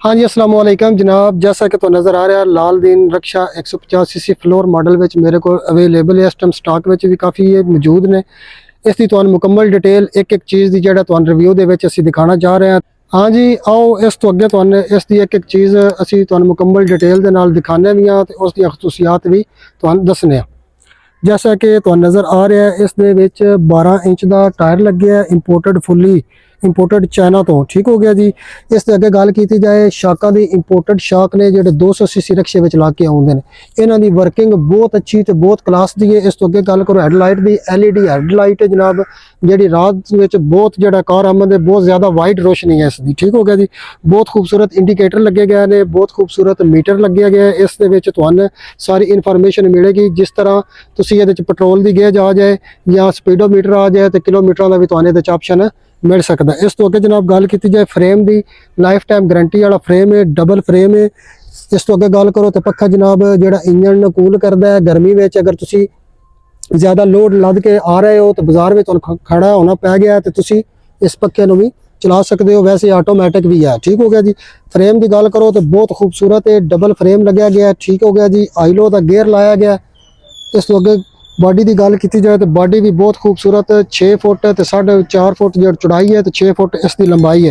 हाँ जी, अस्सलाम वालेकुम जनाब। जैसा कि तो नज़र आ रहा है लाल दिन रक्षा 150cc फ्लोर मॉडल विच मेरे को अवेलेबल है। इस टाइम स्टॉक विच भी काफ़ी मौजूद ने। इसकी तुहानू मुकम्मल डिटेल एक एक चीज़ की जिहड़ा तुहानू रिव्यू दे विच असीं दिखाना चाह रहे हैं। हाँ जी, आओ इस तो अगे तुहानू इसकी एक एक चीज़ असीं तुहानू मुकम्मल डिटेल दे नाल दिखाने भी हाँ ते उसकी खसूसियात भी तुहानू दसने। जैसा कि तुहानू नज़र आ रहा है इस दे विच 12 इंच का टायर लगे है, इंपोर्टेड फुली इंपोर्टेड चाइना तो। ठीक हो गया जी। इस ते अगे गल की जाए शाका दी इंपोर्टेड शाक ने जिहड़े 200cc रक्शे विच ला के आउंदे ने। इन्हां दी वर्किंग बहुत अच्छी ते बहुत क्लास दी है। इस तो अगे गल करो हेडलाइट दी, LED हेडलाइट है जनाब, जिहड़ी रात विच बहुत जिहड़ा कार आमद है बहुत ज़्यादा वाइट रोशनी है इसकी। ठीक हो गया जी। बहुत खूबसूरत इंडिकेटर लगे गए ने, बहुत खूबसूरत मीटर लगे गए। इस दे विच तुहानू सारी इन्फॉर्मेशन मिलेगी। जिस तरह तुसीं इहदे च पेट्रोल दी गेज आ जाए या स्पीडोमीटर आ जाए तो किलोमीटर का भी तुहानू इहदे च ऑप्शन मिल सकता है। इस तो अगे जनाब गल की जाए फ्रेम की, लाइफ टाइम गारंटी वाला फ्रेम है, डबल फ्रेम है। इस तो अगे गल करो तो पक्खा जनाब जिहड़ा इंजन कूल करता है गर्मी में। अगर तुसी ज़्यादा लोड लद के आ रहे हो तो बाजार में तुहानू खड़ा होना पै गया तो तुसी इस पक्खे नूं भी चला सकते हो। वैसे ऑटोमैटिक भी है। ठीक हो गया जी। फ्रेम की गल करो तो बहुत खूबसूरत है, डबल फ्रेम लग्या गया। ठीक हो गया जी। आइलो का गेयर लाया गया। इस तो अगे बॉडी की गल की जाए तो बॉडी भी बहुत खूबसूरत 6 फुट तो 4.5 फुट जो चौड़ाई है तो 6 फुट इसकी लंबाई है।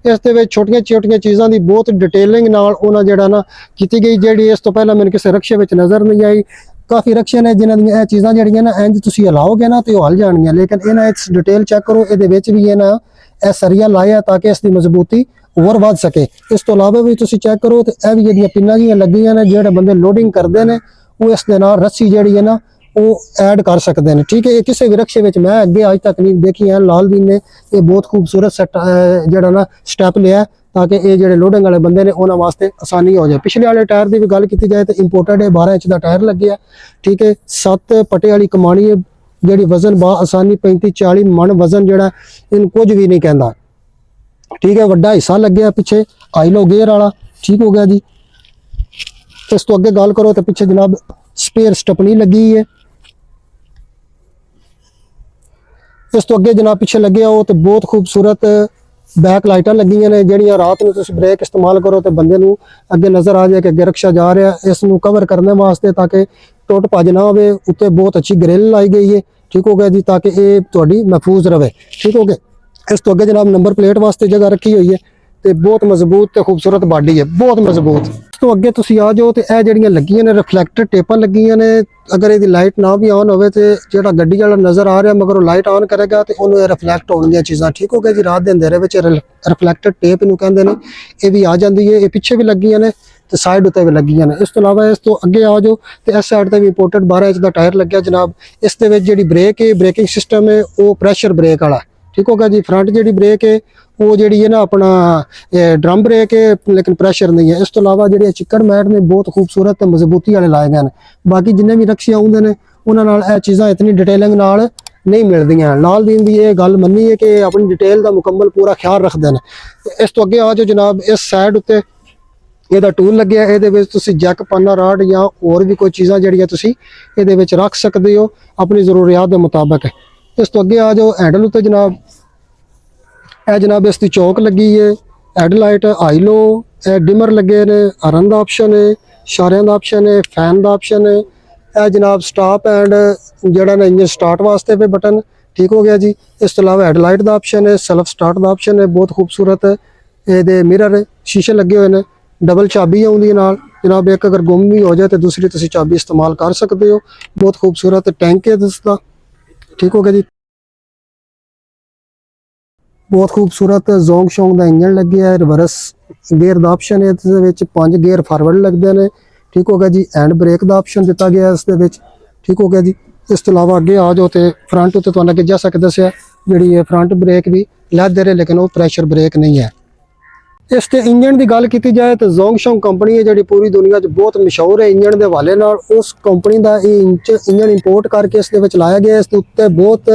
इस दे छोटिया छोटिया चीज़ों की बहुत डिटेलिंग नाल उन्हें जिहड़ा ना की गई, जी इस तो पहले मैंने किसी रक्शे में नज़र नहीं आई। काफ़ी रक्शे ने जिन्हों दी चीज़ां जिहड़ियां ना इंज तुसीं हिलाओगे ना तो हल जाणगियां, लेकिन इन्हां इस डिटेल चेक करो, ये भी इन्हां ए सरिया लाया ताकि इसकी मजबूती होर वध सके। इस तो अलावा भी तुसीं चेक करो तो यह भी जिहड़ियां पिन्नां जिहियां लगियां ने, जिहड़े बंदे लोडिंग करते हैं वो इस दे नाल रस्सी जिहड़ी है ना वो ऐड कर सकते हैं। ठीक है, ये किसी भी रक्शे में मैं अगे अज तक नहीं देखी है। लाल दिन ने ये बहुत खूबसूरत सैट जिहड़ा ना स्टैप लिया ताकि ये जिहड़े लोडिंग वाले बंदे ने उन्होंने वास्ते आसानी हो जाए। पिछले वाले टायर की भी गल की जाए तो इंपोर्टेड है, 12 इंच का टायर लगे है। ठीक है, 7 पटे वाली कमानी है, जिहड़ी वजन बा आसानी 35-40 मन वजन जिहड़ा इन कुछ भी नहीं कहता। ठीक है, वड्डा हिस्सा लगे पिछे आइलो गेयर वाला। ठीक हो गया जी। इस तो अगे गल करो तो पिछे जनाब स्पेयर स्टपनी लगी है। इस तो अगे जनाब पिछे लगे हो तो बहुत खूबसूरत बैक लाइटां लगी ने, जिहड़ियां रात में तुसीं ब्रेक इस्तेमाल करो तो बंदे नूं अगे नज़र आ जाए कि अगे रक्शा जा रहा है। इसनूं कवर करने वास्ते ताकि टुट भज ना होवे, उत्ते बहुत अच्छी ग्रिल लाई गई है। ठीक हो गया जी, ताकि ये तुहाडी महफूज रहे। ठीक हो गया। इस तो अगे जनाब नंबर प्लेट वास्ते जगह रखी हुई है तो बहुत मजबूत तो खूबसूरत बॉडी है, बहुत मजबूत। इस तो अगे तुसीं आ जाओ तो यह जिहड़ियां लगियां ने रिफ्लैक्टर टेपां लगियां ने। अगर ये लाइट ना भी ऑन हो तो जो गड्डी वाला नज़र आ रहा मगर वो लाइट ऑन करेगा तो उन्होंने रिफ्लैक्ट होने चीज़ां। ठीक हो गया जी। रात के अंधेरे में रिफ्लैक्टर टेप इनू कहते हैं, ये भी आ जाती है। ये पिछे भी लगियां ने तो साइड उत्ते भी लगियां ने। इस तो अलावा इस तो अगे आ जाओ तो इस साइड से भी इंपोर्टेड 12 इंच का टायर लग्या जनाब। इस दे विच जिहड़ी ब्रेक है, ब्रेकिंग सिस्टम है वो प्रैशर ब्रेक वाला। ठीक हो गया जी। फ्रंट जिहड़ी ब्रेक है वो जिहड़ी है ना अपना ड्रम ब्रेक है, लेकिन प्रैशर नहीं है। इस तो अलावा जिहड़े चिकन मैट ने बहुत खूबसूरत मजबूती वाले लाए गए हैं। बाकी जिन्ने भी रक्शे आउंदे ने उन्हां नाल चीज़ां इतनी डिटेलिंग नाल नहीं मिलदियां। लाल दीन की यह गल मन्नी है कि अपनी डिटेल का मुकम्मल पूरा ख्याल रखते हैं। इस तो अगे आ जाओ जनाब, इस साइड उत्ते ਇਹਦਾ ਟੂਲ ਲੱਗਿਆ। ਇਹਦੇ ਵਿੱਚ ਤੁਸੀਂ ਜੈਕ ਪਾਨਾ ਰਾਡ ਜਾਂ ਹੋਰ ਵੀ ਕੋਈ ਚੀਜ਼ਾਂ ਜਿਹੜੀਆਂ ਤੁਸੀਂ ਇਹਦੇ ਵਿੱਚ ਰੱਖ ਸਕਦੇ ਹੋ ਆਪਣੀ ਜ਼ਰੂਰੀਅਤ ਦੇ ਮੁਤਾਬਕ। ਇਸ ਤੋਂ ਅੱਗੇ ਆ ਜਾਓ ਹੈਂਡਲ ਉੱਤੇ ਜਨਾਬ, ਇਹ ਜਨਾਬ ਇਸ ਦੀ ਚੌਕ ਲੱਗੀ ਹੈ, ਹੈਡਲਾਈਟ ਆਈਲੋ, ਇਹ ਡਿਮਰ ਲੱਗੇ ਨੇ, ਹਰਨ ਦਾ ਆਪਸ਼ਨ ਹੈ, ਇਸ਼ਾਰਿਆਂ ਦਾ ਆਪਸ਼ਨ ਹੈ, ਫੈਨ ਦਾ ਆਪਸ਼ਨ ਹੈ। ਇਹ ਜਨਾਬ ਸਟਾਪ ਐਂਡ ਜਿਹੜਾ ਨਾ ਇੰਜਨ ਸਟਾਰਟ ਵਾਸਤੇ पे ਬਟਨ। ठीक हो गया जी। इस तो अलावा हेडलाइट का ऑप्शन है, सेल्फ स्टार्ट का ऑप्शन है, बहुत खूबसूरत है। ये मिरर शीशे लगे हुए हैं, डबल चाबी आउंदी है नाल जनाब। एक अगर गुम भी हो जाए तो दूसरी तुसीं चाबी इस्तेमाल कर सकते हो। बहुत खूबसूरत टैंक है इसका। ठीक हो गया जी। बहुत खूबसूरत जोंग शोंग का इंजन लगे है। रिवर्स गेयर का ऑप्शन है, इस 5 गेयर फॉरवर्ड लगते हैं। ठीक हो गया जी। हैंड ब्रेक का ऑप्शन दिता गया है इस। ठीक हो गया जी। इस तो अलावा अगे आ जाओ तो फ्रंट उत्ते तुहानूं अगे जैसा कि दस्सिया जिहड़ी फ्रंट ब्रेक भी लैदर है, लेकिन वो प्रैशर ब्रेक नहीं है। इस ते इंजन की गल की जाए तो जोंगशोंग कंपनी है जी पूरी दुनिया बहुत मशहूर है इंजन के हवाले नाल। उस कंपनी का इंजन इंपोर्ट करके इस लाया गया। इस उत्ते बहुत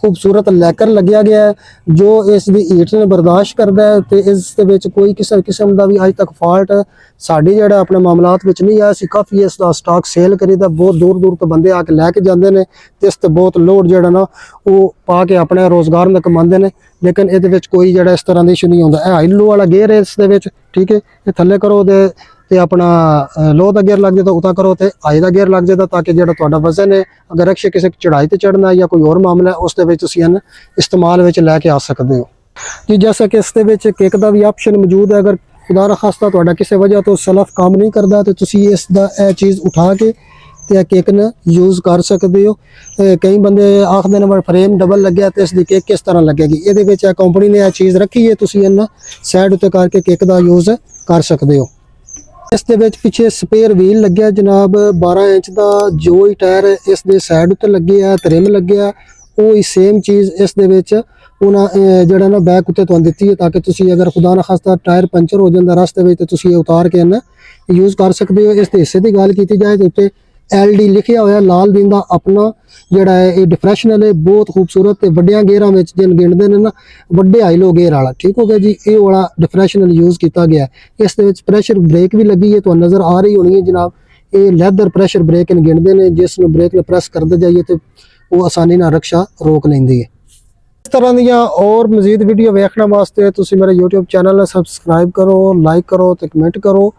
खूबसूरत लैकर लग्या गया है जो इसकी हीट ने बर्दाश्त करता है। तो इस कोई किस्म का भी अज तक फॉल्ट साड़ी जड़ा अपने मामलात में नहीं आया। असीं काफ़ी इसका स्टॉक सेल करीदा, बहुत दूर दूर तो बंदे आके लैके जाते हैं। इस ते बहुत लोड जड़ा ना वो पा के अपने रोज़गार में कमाते हैं, लेकिन ये कोई जड़ा इस तरह का इशू नहीं आता। आइलो वाला गेयर है, ਇਸ ਦੇ ਵਿੱਚ, ਠੀਕ ਹੈ। ਇਹ ਥੱਲੇ ਕਰੋ ਤੇ ਆਪਣਾ ਲੋ ਦਾ ਗੇਅਰ ਲੱਗ ਜੇ ਤਾਂ ਉਤਾ ਕਰੋ ਤੇ ਹਾਈ ਦਾ ਗੇਅਰ ਲੱਗ ਜੇ ਤਾਂ ਕਿ ਜਿਹੜਾ ਤੁਹਾਡਾ ਵਜ਼ਨ ਹੈ, ਅਗਰ ਰਕਸ਼ੇ ਕਿਸੇ ਚੜਾਈ ਤੇ ਚੜਨਾ ਜਾਂ ਕੋਈ ਹੋਰ ਮਾਮਲਾ ਹੈ, ਉਸ ਦੇ ਵਿੱਚ ਤੁਸੀਂ ਇਹਨੂੰ ਇਸਤੇਮਾਲ ਵਿੱਚ ਲੈ ਕੇ ਆ ਸਕਦੇ ਹੋ ਜੀ। ਜੈਸਾ ਕਿ ਇਸ ਦੇ ਵਿੱਚ ਕਿੱਕ ਦਾ ਵੀ ਆਪਸ਼ਨ ਮੌਜੂਦ ਹੈ। ਅਗਰ ਖੁਦਾ ਨਾ ਖਾਸਤਾ ਤੁਹਾਡਾ ਕਿਸੇ ਵਜ੍ਹਾ ਤੋਂ ਸਲਫ ਕੰਮ ਨਹੀਂ ਕਰਦਾ ਤੇ ਤੁਸੀਂ ਇਸ ਦਾ ਇਹ ਚੀਜ਼ ਉਠਾ ਕੇ ਤੇ ਇਹ ਕਿੱਕ ਨੂੰ ਯੂਜ਼ ਕਰ ਸਕਦੇ ਹੋ। ਕਈ ਬੰਦੇ ਆਖਦੇ ਨੇ ਫਰੇਮ ਡਬਲ ਲੱਗਿਆ ਤੇ ਇਸ ਦੀ ਕਿੱਕ ਕਿਸ ਤਰ੍ਹਾਂ ਲੱਗੇਗੀ। ਇਹਦੇ ਵਿੱਚ ਇਹ ਕੰਪਨੀ ਨੇ ਇਹ ਚੀਜ਼ ਰੱਖੀ ਹੈ, ਤੁਸੀਂ ਇਹਨਾਂ ਸਾਈਡ ਉੱਤੇ ਕਰਕੇ ਕਿੱਕ ਦਾ ਯੂਜ਼ ਕਰ ਸਕਦੇ ਹੋ। ਇਸ ਦੇ ਵਿੱਚ ਪਿੱਛੇ ਸਪੇਅਰ ਵੀਲ ਲੱਗਿਆ ਜਨਾਬ, 12 ਇੰਚ ਦਾ ਜੋ ਹੀ ਟਾਇਰ ਇਸ ਦੇ ਸਾਈਡ ਉੱਤੇ ਲੱਗੇ ਆ, ਤ੍ਰਿਮ ਲੱਗਿਆ, ਉਹ ਹੀ ਸੇਮ ਚੀਜ਼ ਇਸ ਦੇ ਵਿੱਚ ਉਹਨਾਂ ਜਿਹੜਾ ਨਾ ਬੈਕ ਉੱਤੇ ਤੁਹਾਨੂੰ ਦਿੱਤੀ ਹੈ, ਤਾਂ ਕਿ ਤੁਸੀਂ ਅਗਰ ਖੁਦਾ ਨਾ ਖਾਸਤਾ ਟਾਇਰ ਪੰਚਰ ਹੋ ਜਾਂਦਾ ਰਸਤੇ ਵਿੱਚ ਤੇ ਤੁਸੀਂ ਇਹ ਉਤਾਰ ਕੇ ਇਹਨਾਂ ਯੂਜ਼ ਕਰ ਸਕਦੇ ਹੋ। ਇਸ ਦੇ ਹਿੱਸੇ ਦੀ ਗੱਲ ਕੀਤੀ ਜਾਏ ਤੇ ਉੱਤੇ LD ਲਿਖਿਆ ਹੋਇਆ ਲਾਲ ਦਿਨ ਦਾ ਆਪਣਾ ਜਿਹੜਾ ਹੈ ਇਹ ਡਿਫਰੈਸ਼ਨਲ ਹੈ, ਬਹੁਤ ਖੂਬਸੂਰਤ ਤੇ ਵੱਡਿਆਂ ਗੇਅਰਾਂ ਵਿੱਚ ਜਿਨ ਗਿਣਦੇ ਨੇ ਨਾ ਵੱਡੇ ਹਾਈ ਲੋ ਗੇਅਰ ਵਾਲਾ, ਠੀਕ ਹੋ ਗਿਆ ਜੀ। ਇਹ ਵਾਲਾ ਡਿਫਰੈਸ਼ਨਲ ਯੂਜ਼ ਕੀਤਾ ਗਿਆ। ਇਸ ਦੇ ਵਿੱਚ ਪ੍ਰੈਸ਼ਰ ਬ੍ਰੇਕ ਵੀ ਲੱਗੀ ਹੈ, ਤੁਹਾਨੂੰ ਨਜ਼ਰ ਆ ਰਹੀ ਹੋਣੀ ਹੈ ਜਨਾਬ। ਇਹ ਲੈਦਰ ਪ੍ਰੈਸ਼ਰ ਬ੍ਰੇਕ ਨੂੰ ਗਿਣਦੇ ਨੇ, ਜਿਸ ਨੂੰ ਬ੍ਰੇਕ ਨੂੰ ਪ੍ਰੈਸ ਕਰਦੇ ਜਾਈਏ ਤੇ ਉਹ ਆਸਾਨੀ ਨਾਲ ਰਕਸ਼ਾ ਰੋਕ ਲੈਂਦੀ ਹੈ। ਇਸ ਤਰ੍ਹਾਂ ਦੀਆਂ ਔਰ ਮਜ਼ੀਦ ਵੀਡੀਓ ਵੇਖਣ ਵਾਸਤੇ ਤੁਸੀਂ ਮੇਰੇ YouTube ਚੈਨਲ ਨੂੰ ਸਬਸਕ੍ਰਾਈਬ ਕਰੋ, ਲਾਈਕ ਕਰੋ ਤੇ ਕਮੈਂਟ ਕਰੋ।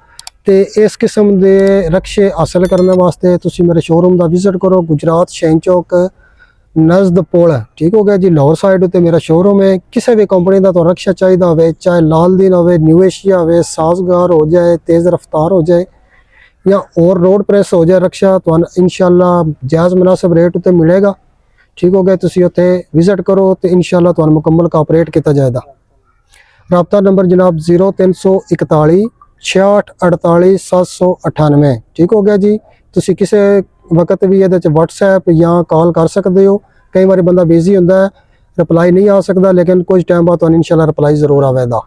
ਤੇ ਇਸ ਕਿਸਮ ਦੇ ਰਕਸ਼ੇ ਹਾਸਲ ਕਰਨ ਵਾਸਤੇ ਤੁਸੀਂ ਮੇਰੇ ਸ਼ੋਰੂਮ ਦਾ ਵਿਜ਼ਿਟ ਕਰੋ, ਗੁਜਰਾਤ ਸ਼ੈਨ ਚੌਕ ਨਜ਼ਦ ਪੁਲ, ਠੀਕ ਹੋ ਗਿਆ ਜੀ। ਲਾਹੌਰ ਸਾਈਡ ਉੱਤੇ ਮੇਰਾ ਸ਼ੋਰੂਮ ਹੈ। ਕਿਸੇ ਵੀ ਕੰਪਨੀ ਦਾ ਤੁਹਾਨੂੰ ਰਕਸ਼ਾ ਚਾਹੀਦਾ ਹੋਵੇ, ਚਾਹੇ ਲਾਲ ਦਿਨ ਹੋਵੇ, ਨਿਊ ਏਸ਼ੀਆ ਹੋਵੇ, ਸਾਜ਼ਗਾਰ ਹੋ ਜਾਏ, ਤੇਜ਼ ਰਫ਼ਤਾਰ ਹੋ ਜਾਏ ਜਾਂ ਹੋਰ ਰੋਡ ਪ੍ਰੈਸ ਹੋ ਜਾਏ, ਰਕਸ਼ਾ ਤੁਹਾਨੂੰ ਇਨਸ਼ਾਅੱਲਾ ਜਾਇਜ਼ ਮੁਨਾਸਿਬ ਰੇਟ ਉੱਤੇ ਮਿਲੇਗਾ, ਠੀਕ ਹੋ ਗਿਆ। ਤੁਸੀਂ ਉੱਥੇ ਵਿਜ਼ਿਟ ਕਰੋ ਤੇ ਇਨਸ਼ਾਅੱਲਾ ਤੁਹਾਨੂੰ ਮੁਕੰਮਲ ਕੋਆਪਰੇਟ ਕੀਤਾ ਜਾਏਗਾ। ਰਾਬਤਾ ਨੰਬਰ ਜਨਾਬ 0341 6648 798, ਠੀਕ ਹੋ ਗਿਆ ਜੀ। ਤੁਸੀਂ ਕਿਸੇ ਵਕਤ ਵੀ ਇਹਦੇ ਚ WhatsApp ਜਾਂ ਕਾਲ ਕਰ ਸਕਦੇ ਹੋ। ਕਈ ਵਾਰੀ ਬੰਦਾ ਬਿਜ਼ੀ ਹੁੰਦਾ ਹੈ, ਰਿਪਲਾਈ ਨਹੀਂ ਆ ਸਕਦਾ, ਲੇਕਿਨ ਕੁਝ ਟਾਈਮ ਬਾਅਦ ਤੁਹਾਨੂੰ ਇਨਸ਼ਾਅੱਲਾ ਰਿਪਲਾਈ ਜ਼ਰੂਰ ਆਵੇਗਾ।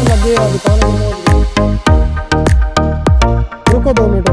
लगे रुको 2 मिनट